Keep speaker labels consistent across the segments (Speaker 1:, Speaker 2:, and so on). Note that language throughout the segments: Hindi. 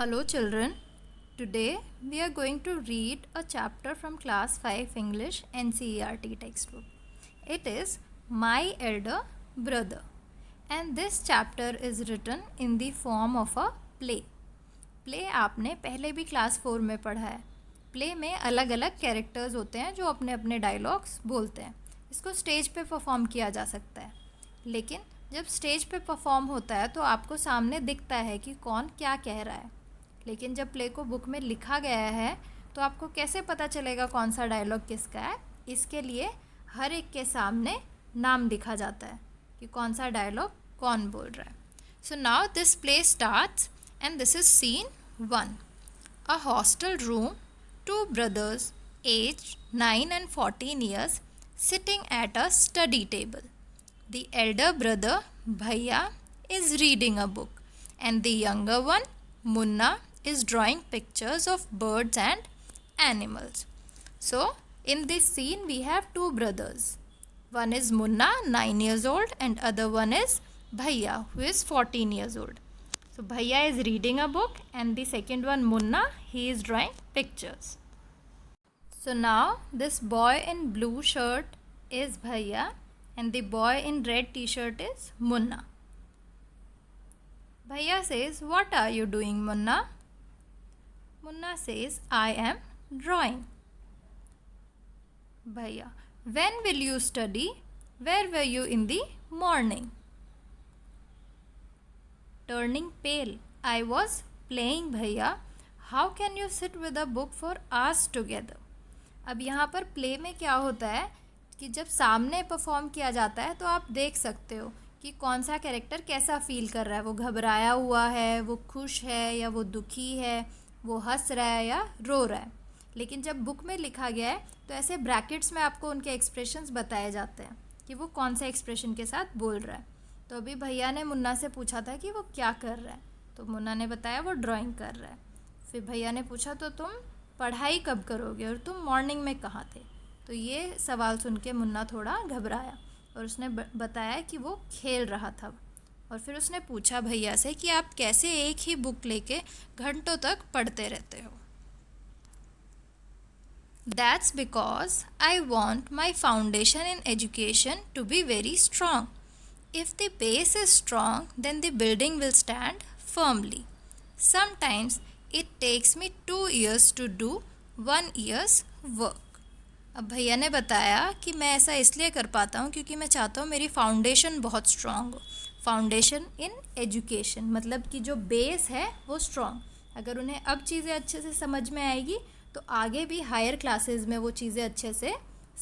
Speaker 1: Hello children, today we are going to read a chapter from class 5 English NCERT textbook. It is My Elder Brother and this chapter is written in the form of a play. Play आपने पहले भी क्लास 4 में पढ़ा है. प्ले में अलग अलग कैरेक्टर्स होते हैं जो अपने अपने डायलॉग्स बोलते हैं. इसको स्टेज पे परफॉर्म किया जा सकता है, लेकिन जब स्टेज पे परफॉर्म होता है तो आपको सामने दिखता है कि कौन क्या कह रहा है. लेकिन जब प्ले को बुक में लिखा गया है तो आपको कैसे पता चलेगा कौन सा डायलॉग किसका है. इसके लिए हर एक के सामने नाम लिखा जाता है कि कौन सा डायलॉग कौन बोल रहा है. So now this play starts and this is scene 1. A hostel room, two brothers aged 9 and 14 years sitting at a study table. The elder brother Bhaiya is reading a book and the younger one Munna is drawing pictures of birds and animals. So in this scene we have two brothers. One is Munna, 9 years old, and other one is Bhaiya, who is 14 years old. So Bhaiya is reading a book and the second one Munna, he is drawing pictures. So now this boy in blue shirt is Bhaiya and the boy in red t-shirt is Munna. Bhaiya says, "What are you doing, Munna?" Munna says, "I am drawing." Bhaiya, "When will you study? Where were you in the morning?" Turning pale, "I was playing, Bhaiya. How can you sit with a book for hours together?" अब यहाँ पर प्ले में क्या होता है कि जब सामने परफॉर्म किया जाता है तो आप देख सकते हो कि कौन सा कैरेक्टर कैसा फील कर रहा है. वो घबराया हुआ है, वो खुश है या वो दुखी है, वो हंस रहा है या रो रहा है. लेकिन जब बुक में लिखा गया है तो ऐसे ब्रैकेट्स में आपको उनके एक्सप्रेशंस बताए जाते हैं कि वो कौन सा एक्सप्रेशन के साथ बोल रहा है. तो अभी भैया ने मुन्ना से पूछा था कि वो क्या कर रहा है, तो मुन्ना ने बताया वो ड्राइंग कर रहा है. फिर भैया ने पूछा तो तुम पढ़ाई कब करोगे और तुम मॉर्निंग में कहाँ थे. तो ये सवाल सुन के मुन्ना थोड़ा घबराया और उसने बताया कि वो खेल रहा था. और फिर उसने पूछा भैया से कि आप कैसे एक ही बुक लेके घंटों तक पढ़ते रहते हो. That's because I want my foundation in education to be very strong. If the base is strong, then the building will stand firmly. Sometimes it takes me 2 years to do 1 year's work. अब भैया ने बताया कि मैं ऐसा इसलिए कर पाता हूँ क्योंकि मैं चाहता हूँ मेरी फाउंडेशन बहुत स्ट्रॉन्ग हो. फाउंडेशन इन एजुकेशन मतलब कि जो बेस है वो स्ट्रॉन्ग. अगर उन्हें अब चीज़ें अच्छे से समझ में आएगी तो आगे भी हायर क्लासेस में वो चीज़ें अच्छे से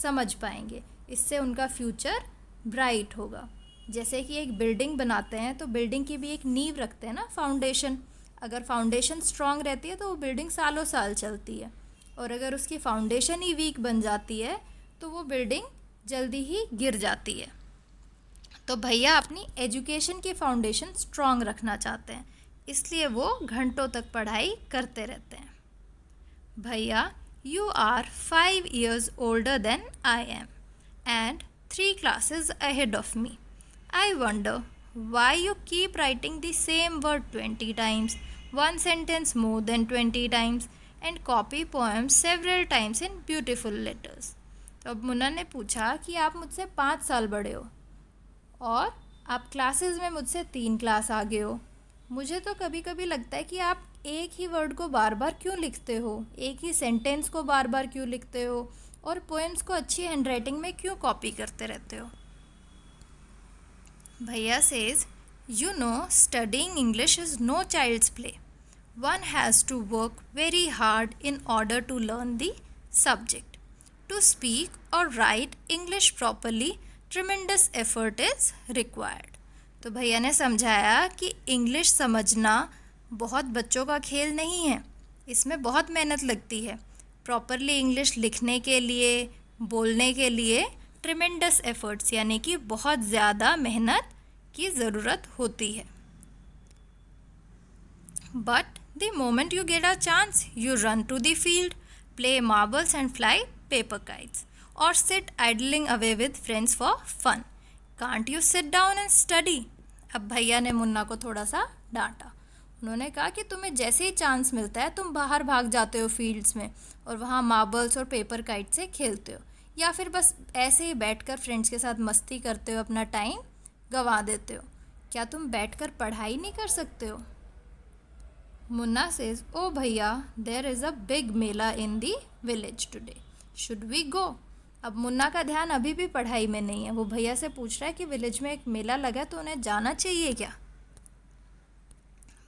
Speaker 1: समझ पाएंगे. इससे उनका फ्यूचर ब्राइट होगा. जैसे कि एक बिल्डिंग बनाते हैं तो बिल्डिंग की भी एक नींव रखते हैं ना, फाउंडेशन. अगर फाउंडेशन स्ट्रॉन्ग रहती है तो वो बिल्डिंग सालों साल चलती है, और अगर उसकी फाउंडेशन ही वीक बन जाती है तो वो बिल्डिंग जल्दी ही गिर जाती है. तो भैया अपनी एजुकेशन की फाउंडेशन स्ट्रॉन्ग रखना चाहते हैं, इसलिए वो घंटों तक पढ़ाई करते रहते हैं. भैया, "You are 5 years older than I am and 3 classes ahead of me. I wonder why you keep writing the same word 20 times, one sentence more than 20 times, and copy poems several times in beautiful letters." तो अब मुन्ना ने पूछा कि आप मुझसे 5 साल बड़े हो और आप क्लासेस में मुझसे 3 क्लास आगे हो. मुझे तो कभी कभी लगता है कि आप एक ही वर्ड को बार बार क्यों लिखते हो, एक ही सेंटेंस को बार बार क्यों लिखते हो, और पोएम्स को अच्छी हैंडराइटिंग में क्यों कॉपी करते रहते हो. Bhaiya says, "You know, studying English is no child's play. One has to work very hard in order to learn the subject. To speak or write English properly, tremendous effort is required." तो भैया ने समझाया कि इंग्लिश समझना बहुत बच्चों का खेल नहीं है, इसमें बहुत मेहनत लगती है. प्रॉपरली इंग्लिश लिखने के लिए, बोलने के लिए ट्रिमेंडस एफर्ट्स यानी कि बहुत ज़्यादा मेहनत की ज़रूरत होती है. But the moment you get a chance you run to the field, play marbles and fly paper kites, और sit idling away with friends for fun. Can't you sit down and study. अब भैया ने मुन्ना को थोड़ा सा डांटा. उन्होंने कहा कि तुम्हें जैसे ही चांस मिलता है तुम बाहर भाग जाते हो फील्ड्स में और वहाँ मार्बल्स और पेपर काइट से खेलते हो, या फिर बस ऐसे ही बैठकर फ्रेंड्स के साथ मस्ती करते हो, अपना टाइम गंवा देते हो। क्या तुम बैठकर पढ़ाई नहीं कर सकते हो? मुन्ना सेज, ओ भैया, there is a big mela in the village today, should we go? अब मुन्ना का ध्यान अभी भी पढ़ाई में नहीं है। वो भैया से पूछ रहा है कि विलेज में एक मेला लगा है तो उन्हें जाना चाहिए क्या?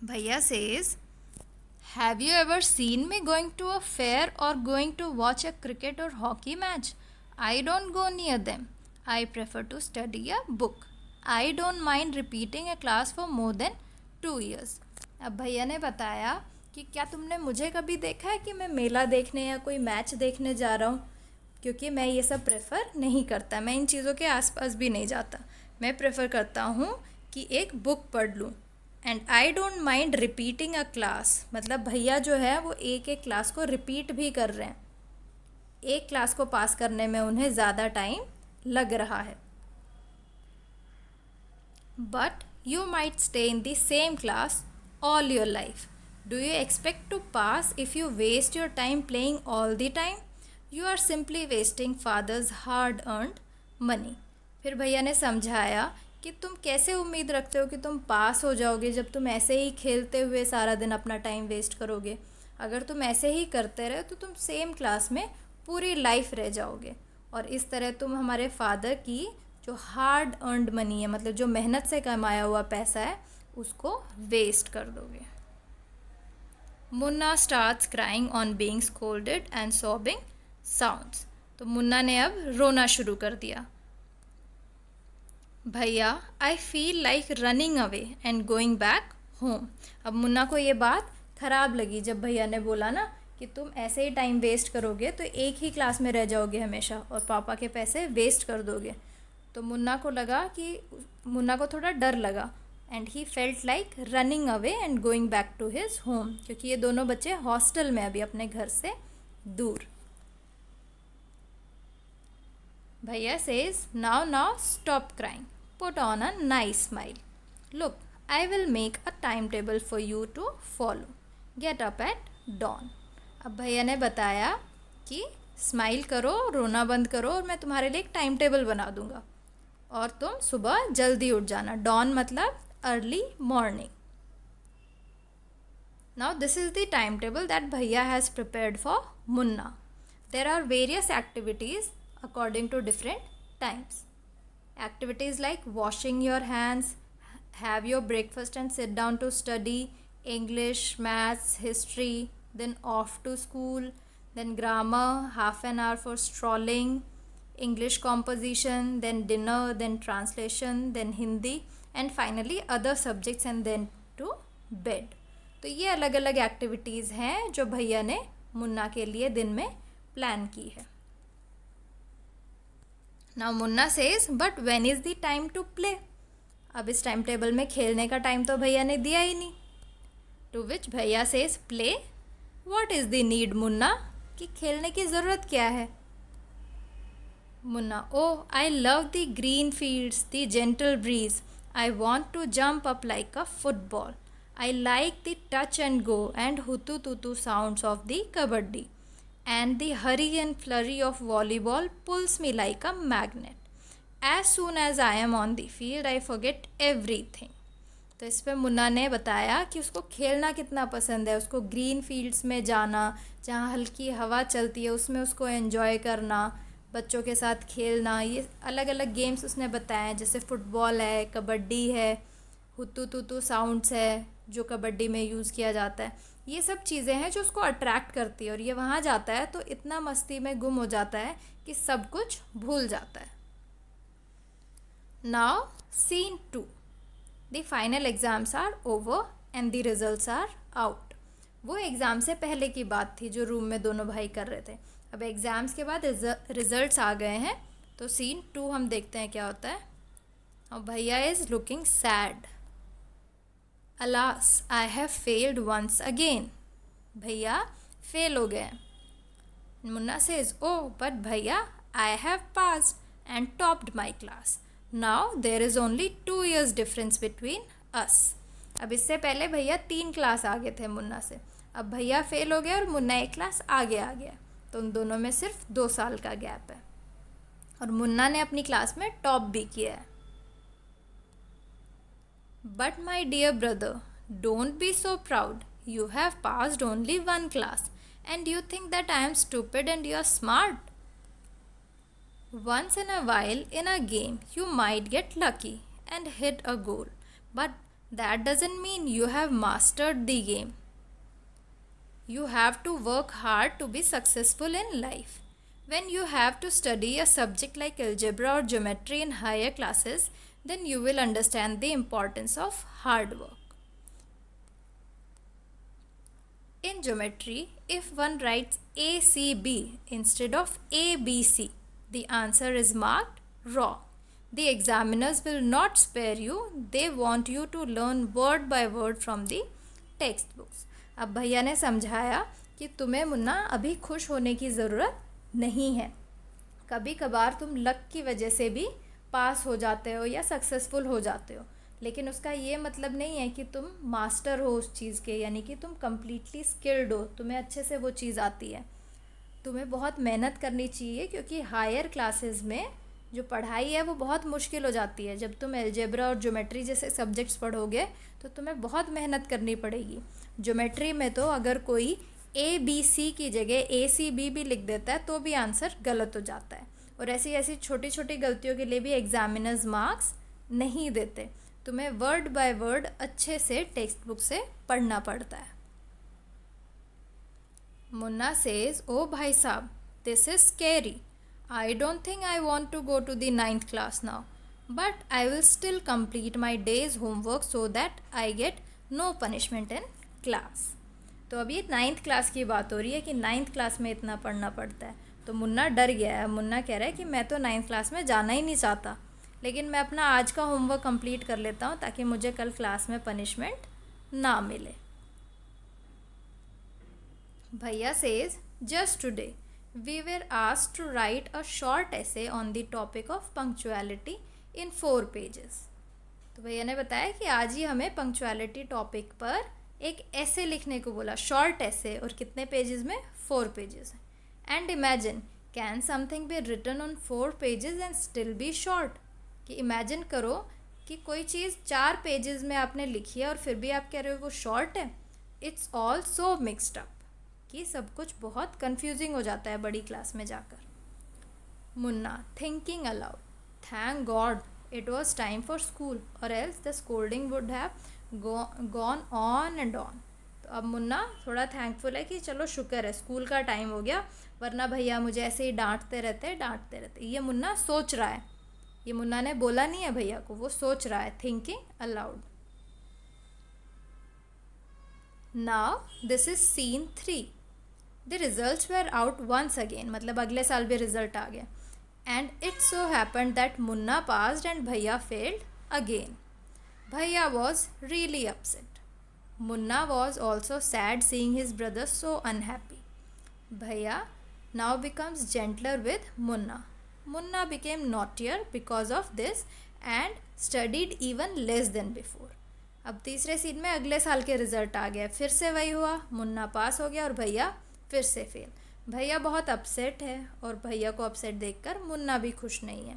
Speaker 1: भैया says, have you ever seen me going to a fair or going to watch a cricket or hockey match? I don't go near them, I prefer to study a book, I don't mind repeating a class for more than 2 years। अब भैया ने बताया कि क्या तुमने मुझे कभी देखा है कि मैं मेला देखने या कोई मैच देखने जा रहा हूँ? क्योंकि मैं ये सब प्रेफर नहीं करता, मैं इन चीज़ों के आसपास भी नहीं जाता। मैं प्रेफर करता हूँ कि एक बुक पढ़ लूँ। And I don't mind repeating a class, मतलब भैया जो है वो एक एक क्लास को रिपीट भी कर रहे हैं। एक क्लास को पास करने में उन्हें ज़्यादा टाइम लग रहा है। But you might stay in the same class all your life, do you expect to pass if you waste your time playing all the time? You are simply wasting father's hard earned money. फिर भैया ने समझाया कि तुम कैसे उम्मीद रखते हो कि तुम पास हो जाओगे जब तुम ऐसे ही खेलते हुए सारा दिन अपना टाइम वेस्ट करोगे। अगर तुम ऐसे ही करते रहे तो तुम सेम क्लास में पूरी लाइफ रह जाओगे, और इस तरह तुम हमारे फादर की जो हार्ड अर्नड मनी है, मतलब जो मेहनत से कमाया हुआ पैसा है, उसको वेस्ट कर दोगे। Munna starts crying on being scolded and sobbing sounds. तो मुन्ना ने अब रोना शुरू कर दिया। भैया, I feel like running away and going back home. अब मुन्ना को ये बात ख़राब लगी जब भैया ने बोला ना कि तुम ऐसे ही टाइम वेस्ट करोगे तो एक ही क्लास में रह जाओगे हमेशा और पापा के पैसे वेस्ट कर दोगे। तो मुन्ना को थोड़ा डर लगा, and he felt like running away and going back to his home, क्योंकि ये दोनों बच्चे हॉस्टल में अभी अपने घर से दूर। भैया says, now stop crying. Put on a nice smile. Look, I will make a timetable for you to follow. Get up at dawn. अब भैया ने बताया कि स्माइल करो, रोना बंद करो, और मैं तुम्हारे लिए एक टाइम टेबल बना दूंगा और तुम सुबह जल्दी उठ जाना। डॉन मतलब early morning. Now this is the timetable that Bhaiya has prepared for Munna. There are various activities according to different times. Activities like washing your hands, have your breakfast and sit down to study, English, maths, history, then off to school, then grammar, half an hour for strolling, English composition, then dinner, then translation, then Hindi, and finally other subjects, and then to bed. तो ये अलग अलग एक्टिविटीज़ हैं जो भैया ने मुन्ना के लिए दिन में प्लान की है। Now Munna says, but when is the time to play? अब इस टाइम टेबल में खेलने का टाइम तो भैया ने दिया ही नहीं। टू विच भैया says, play? What is the need Munna? कि खेलने की ज़रूरत क्या है? Munna, oh, I love the green fields, the gentle breeze, I want to jump up like a football, I like the touch and go and hutu tutu sounds of the kabaddi, and the hurry and flurry of volleyball pulls me like a magnet. As soon as I am on the field, I forget everything. तो इस पर मुन्ना ने बताया कि उसको खेलना कितना पसंद है, उसको ग्रीन फील्ड्स में जाना, जहाँ हल्की हवा चलती है उसमें उसको एंजॉय करना, बच्चों के साथ खेलना। ये अलग अलग गेम्स उसने बताए हैं, जैसे फुटबॉल है, कबड्डी है, हुतू तुतू साउंड्स है जो कबड्डी में यूज़ किया जाता है। ये सब चीज़ें हैं जो उसको अट्रैक्ट करती है, और ये वहाँ जाता है तो इतना मस्ती में गुम हो जाता है कि सब कुछ भूल जाता है। Now scene 2, the final exams are over and the results are out. वो एग्ज़ाम से पहले की बात थी जो रूम में दोनों भाई कर रहे थे। अब एग्ज़ाम्स के बाद रिजल्ट्स आ गए हैं, तो सीन 2 हम देखते हैं क्या होता है। और भैया is looking sad. Alas, I have failed once again. भैया फेल हो गए। मुन्ना says, oh, but भैया, I have passed and topped my class. Now there is only 2 years difference between us. अब इससे पहले भैया 3 क्लास आगे थे मुन्ना से, अब भैया फेल हो गया और मुन्ना 1 क्लास आगे आ गया, तो उन दोनों में सिर्फ 2 साल का गैप है। और मुन्ना ने अपनी क्लास में टॉप भी किया है। But my dear brother, don't be so proud, you have passed only 1 class and you think that I am stupid and you are smart. Once in a while in a game, you might get lucky and hit a goal, but that doesn't mean you have mastered the game. You have to work hard to be successful in life. When you have to study a subject like algebra or geometry in higher classes, then you will understand the importance of hard work. In geometry, if one writes ACB instead of ABC, the answer is marked wrong. The examiners will not spare you. They want you to learn word by word from the textbooks. अब भैया ने समझाया कि तुम्हें मुन्ना अभी खुश होने की ज़रूरत नहीं है। कभी कभार तुम लक की वजह से भी पास हो जाते हो या सक्सेसफुल हो जाते हो, लेकिन उसका ये मतलब नहीं है कि तुम मास्टर हो उस चीज़ के, यानी कि तुम कम्प्लीटली स्किल्ड हो, तुम्हें अच्छे से वो चीज़ आती है। तुम्हें बहुत मेहनत करनी चाहिए, क्योंकि हायर क्लासेस में जो पढ़ाई है वो बहुत मुश्किल हो जाती है। जब तुम अलजेब्रा और ज्योमेट्री जैसे सब्जेक्ट्स पढ़ोगे तो तुम्हें बहुत मेहनत करनी पड़ेगी। ज्योमेट्री में तो अगर कोई ABC की जगह ACB भी लिख देता है तो भी आंसर गलत हो जाता है, और ऐसी ऐसी छोटी छोटी गलतियों के लिए भी एग्जामिनर्स मार्क्स नहीं देते। तुम्हें वर्ड बाय वर्ड अच्छे से टेक्स्ट बुक से पढ़ना पड़ता है। मुन्ना सेज, ओ भाई साहब, this is scary. I don't think I want to go to the 9th class now, but I will still complete my day's homework so that I get no punishment in class. तो अभी 9th क्लास की बात हो रही है कि 9th क्लास में इतना पढ़ना पड़ता है, तो मुन्ना डर गया है। मुन्ना कह रहा है कि मैं तो 9th क्लास में जाना ही नहीं चाहता, लेकिन मैं अपना आज का होमवर्क कंप्लीट कर लेता हूँ ताकि मुझे कल क्लास में पनिशमेंट ना मिले। भैया says, just today we were asked to write a short essay on the topic of punctuality in 4 pages. तो भैया ने बताया कि आज ही हमें पंक्चुअलिटी टॉपिक पर एक ऐसे लिखने को बोला, शॉर्ट ऐसे, और कितने पेजेस में? 4 pages. And imagine, can something be written on 4 pages and still be short? कि इमेजिन करो कि कोई चीज़ 4 पेजेस में आपने लिखी है और फिर भी आप कह रहे हो वो शॉर्ट है। It's all so mixed up कि सब कुछ बहुत कंफ्यूजिंग हो जाता है बड़ी क्लास में जाकर। Munna, thinking aloud, thank God it was time for school, or else the scolding would have gone on and on. तो अब मुन्ना थोड़ा थैंकफुल है कि चलो शुक्र है स्कूल का टाइम हो गया, वरना भैया मुझे ऐसे ही डांटते रहते। ये मुन्ना सोच रहा है, ये मुन्ना ने बोला नहीं है भैया को, वो सोच रहा है, thinking aloud. Now this is scene 3। The results were out once again, मतलब अगले साल भी रिजल्ट आ गया। And it so happened that Munna passed and भैया फेल्ड अगेन। भैया was really upset. Munna was also sad seeing his brother so unhappy. भैया now becomes gentler with Munna. Munna became naughtier because of this and studied even less than before. अब तीसरे सीन में अगले साल के रिजल्ट आ गया, फिर से वही हुआ, मुन्ना पास हो गया और भैया फिर से फेल। भैया बहुत अपसेट है और भैया को अपसेट देखकर मुन्ना भी खुश नहीं है।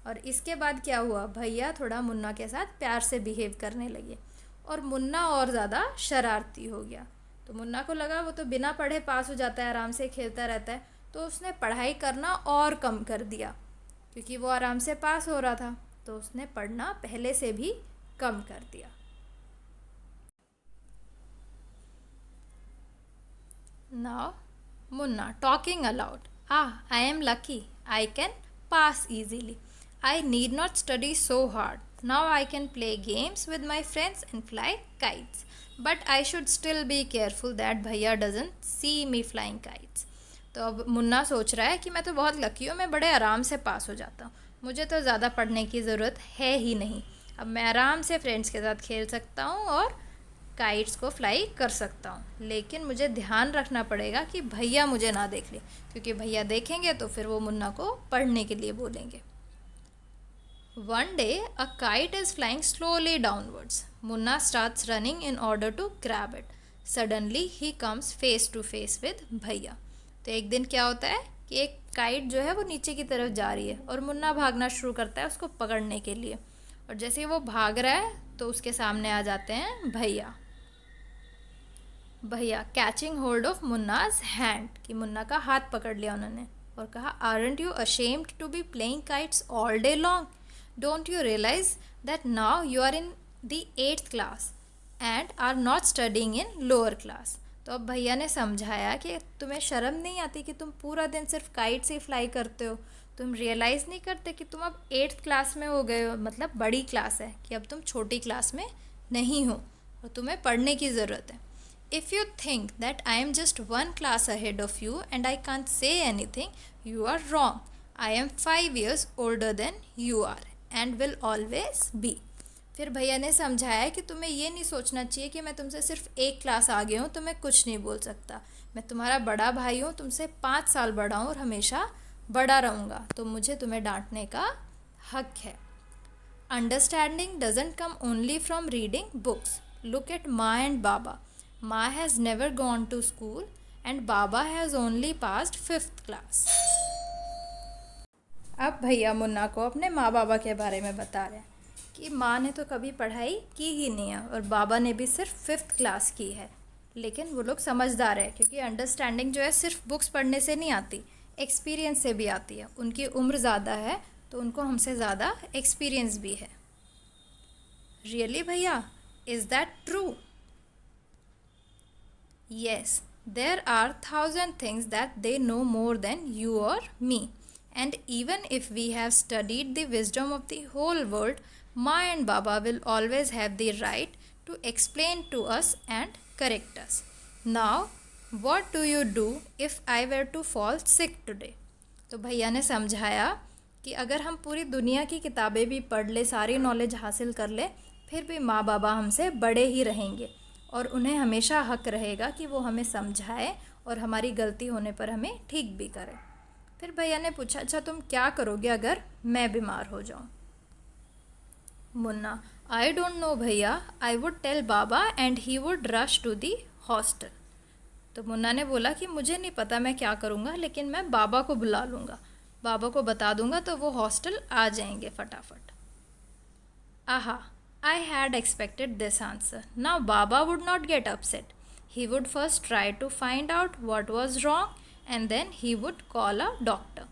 Speaker 1: और इसके बाद क्या हुआ, भैया थोड़ा मुन्ना के साथ प्यार से बिहेव करने लगे और मुन्ना और ज़्यादा शरारती हो गया। तो मुन्ना को लगा वो तो बिना पढ़े पास हो जाता है, आराम से खेलता रहता है, तो उसने पढ़ाई करना और कम कर दिया। क्योंकि वो आराम से पास हो रहा था तो उसने पढ़ना पहले से भी कम कर दिया। Now Munna talking allowed, I am lucky, I can pass easily. I need not study so hard. Now I can play games with my friends and fly kites. But I should still be careful that भैया doesn't see me flying kites. तो अब मुन्ना सोच रहा है कि मैं तो बहुत लकी हूँ, मैं बड़े आराम से पास हो जाता हूँ, मुझे तो ज़्यादा पढ़ने की ज़रूरत है ही नहीं। अब मैं आराम से फ्रेंड्स के साथ खेल सकता हूँ और काइट्स को फ्लाई कर सकता हूँ, लेकिन मुझे ध्यान रखना पड़ेगा कि भैया मुझे ना देख ले, क्योंकि भैया देखेंगे तो फिर वो मुन्ना को पढ़ने के लिए बोलेंगे। One day, a kite is flying slowly downwards. Munna starts running in order to grab it. Suddenly he comes face to face with भैया. तो एक दिन क्या होता है कि एक काइट जो है वो नीचे की तरफ जा रही है और मुन्ना भागना शुरू करता है उसको पकड़ने के लिए. और जैसे ही वो भाग रहा है तो उसके सामने आ जाते हैं भैया. भैया catching hold of Munna's hand, कि मुन्ना का हाथ पकड़ लिया उन्होंने और कहा, aren't you ashamed to be playing kites all day long? Don't you realise that now you are in the 8th class and are not studying in lower class? तो अब भैया ने समझाया कि तुम्हें शर्म नहीं आती कि तुम पूरा दिन सिर्फ काइट्स ही फ्लाई करते हो? तुम रियलाइज़ नहीं करते कि तुम अब 8th क्लास में हो गए हो, मतलब बड़ी क्लास है, कि अब तुम छोटी क्लास में नहीं हो और तुम्हें पढ़ने की ज़रूरत है. If you think that I am just one class ahead of you and I can't say anything, you are wrong. I am 5 years older than you are and will always be. फिर भैया ने समझाया कि तुम्हें ये नहीं सोचना चाहिए कि मैं तुमसे सिर्फ एक क्लास आगे हूँ तो मैं कुछ नहीं बोल सकता. मैं तुम्हारा बड़ा भाई हूँ, तुमसे 5 साल बड़ा हूँ और हमेशा बड़ा रहूँगा, तो मुझे तुम्हें डांटने का हक है. Understanding doesn't come only from reading books. Look at Ma and Baba. Ma has never gone to school and Baba has only passed 5th class. अब भैया मुन्ना को अपने माँ बाबा के बारे में बता रहे हैं कि माँ ने तो कभी पढ़ाई की ही नहीं है और बाबा ने भी सिर्फ 5th क्लास की है. लेकिन वो लोग समझदार है क्योंकि अंडरस्टैंडिंग जो है सिर्फ बुक्स पढ़ने से नहीं आती, एक्सपीरियंस से भी आती है. उनकी उम्र ज़्यादा है तो उनको हमसे ज़्यादा एक्सपीरियंस भी है. रियली भैया, is that true? Yes, there are 1,000 things that they know more than you or me. And even if we have studied the wisdom of the whole world, Ma and Baba will always have the right to explain to us and correct us. Now, what do you do if I were to fall sick today? तो भैया ने समझाया कि अगर हम पूरी दुनिया की किताबें भी पढ़ ले, सारी नॉलेज हासिल कर ले, फिर भी माँ बाबा हमसे बड़े ही रहेंगे और उन्हें हमेशा हक रहेगा कि वो हमें समझाए और हमारी गलती होने पर हमें ठीक भी करें. फिर भैया ने पूछा, अच्छा तुम क्या करोगे अगर मैं बीमार हो जाऊं? मुन्ना, आई डोंट नो भैया, आई वुड टेल बाबा and he would rush to the hostel. तो मुन्ना ने बोला कि मुझे नहीं पता मैं क्या करूँगा, लेकिन मैं बाबा को बुला लूँगा, बाबा को बता दूँगा तो वो हॉस्टल आ जाएंगे फटाफट. आहा, I had expected this answer. Now Baba would not get upset. He would first try to find out what was wrong and then he would call a doctor.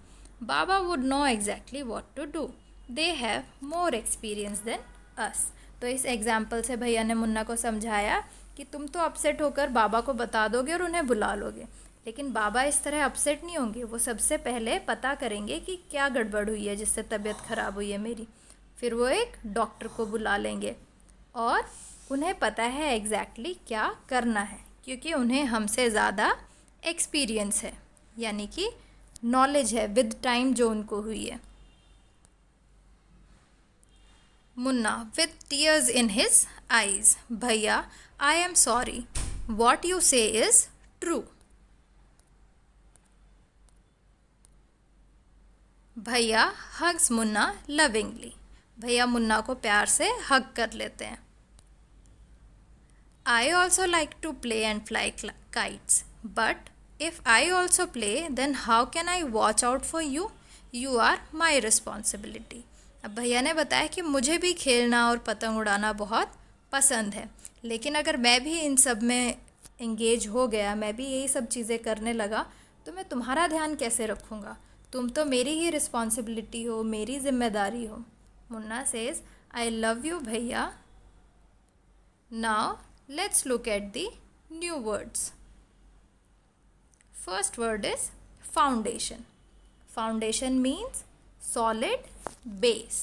Speaker 1: Baba would know exactly what to do. They have more experience than us. तो इस एग्जाम्पल से भैया ने मुन्ना को समझाया कि तुम तो अपसेट होकर बाबा को बता दोगे और उन्हें बुला लोगे, लेकिन बाबा इस तरह अपसेट नहीं होंगे. वो सबसे पहले पता करेंगे कि क्या गड़बड़ हुई है जिससे तबीयत ख़राब हुई है मेरी. फिर वो एक डॉक्टर को बुला लेंगे और उन्हें पता है एग्जैक्टली क्या करना है क्योंकि उन्हें हमसे ज़्यादा एक्सपीरियंस है, यानी कि नॉलेज है विद टाइम जो उनको हुई है. Munna with tears in his eyes, भैया I am sorry, what you say is true. भैया हग्स मुन्ना लविंगली, भैया मुन्ना को प्यार से हग कर लेते हैं. I also like to play and fly kites, but if I also play then how can I watch out for you? You are my responsibility. अब भैया ने बताया कि मुझे भी खेलना और पतंग उड़ाना बहुत पसंद है, लेकिन अगर मैं भी इन सब में इंगेज हो गया, मैं भी यही सब चीज़ें करने लगा, तो मैं तुम्हारा ध्यान कैसे रखूँगा? तुम तो मेरी ही रिस्पॉन्सिबिलिटी हो, मेरी जिम्मेदारी हो. Munna says, I love you भैया. Now let's look at the new words. First word is foundation. Foundation means solid base.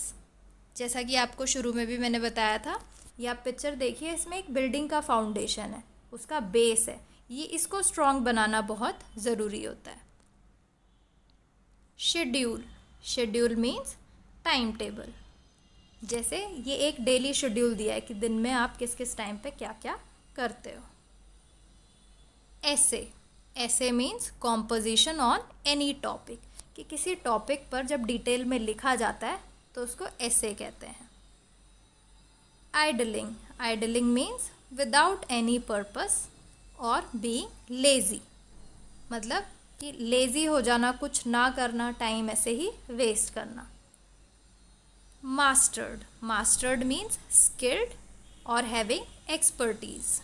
Speaker 1: जैसा कि आपको शुरू में भी मैंने बताया था, ये आप पिक्चर देखिए, इसमें एक बिल्डिंग का फाउंडेशन है, उसका बेस है, ये इसको स्ट्रॉन्ग बनाना बहुत ज़रूरी होता है. Schedule. Schedule means time table. जैसे ये एक डेली शेड्यूल दिया है कि दिन में आप किस किस टाइम पे क्या क्या करते हो. ऐसे. ऐसे means composition on any topic, कि किसी टॉपिक पर जब डिटेल में लिखा जाता है तो उसको ऐसे कहते हैं. Idling. Idling means without any purpose और बीइंग लेज़ी, मतलब कि लेज़ी हो जाना, कुछ ना करना, टाइम ऐसे ही वेस्ट करना. मास्टर्ड, मास्टर्ड मीन्स स्किल्ड और having expertise.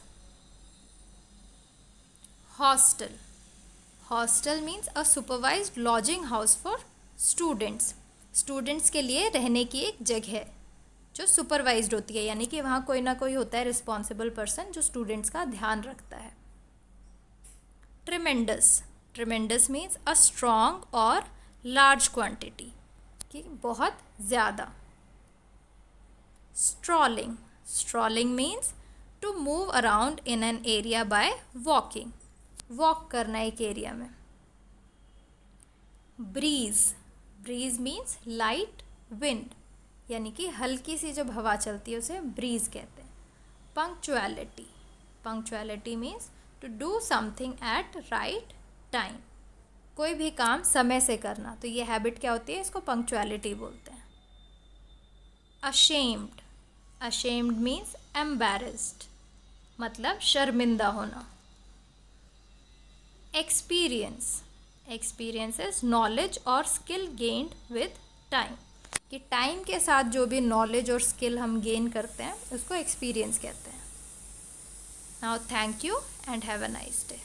Speaker 1: Hostel, hostel means a supervised lodging house for students. Students के लिए रहने की एक जगह जो सुपरवाइज्ड होती है, यानी कि वहाँ कोई ना कोई होता है रिस्पॉन्सिबल पर्सन जो स्टूडेंट्स का ध्यान रखता है. Tremendous, tremendous means a strong और लार्ज क्वांटिटी, कि बहुत ज़्यादा. Strolling, strolling means to move around in an area by walking, walk करना एक एरिया में. Breeze, breeze means light wind, यानी कि हल्की सी जब हवा चलती है उसे ब्रीज कहते हैं. Punctuality, punctuality means to do something at right time, कोई भी काम समय से करना, तो ये हैबिट क्या होती है, इसको पंक्चुअलिटी बोलते हैं. अशेम्ड, अशेम्ड मीन्स एम्बैरेस्ड, मतलब शर्मिंदा होना. एक्सपीरियंस, एक्सपीरियंस इज नॉलेज और स्किल गेन्ड विद टाइम, कि टाइम के साथ जो भी नॉलेज और स्किल हम गेन करते हैं उसको एक्सपीरियंस कहते हैं. Now thank you and have a nice day.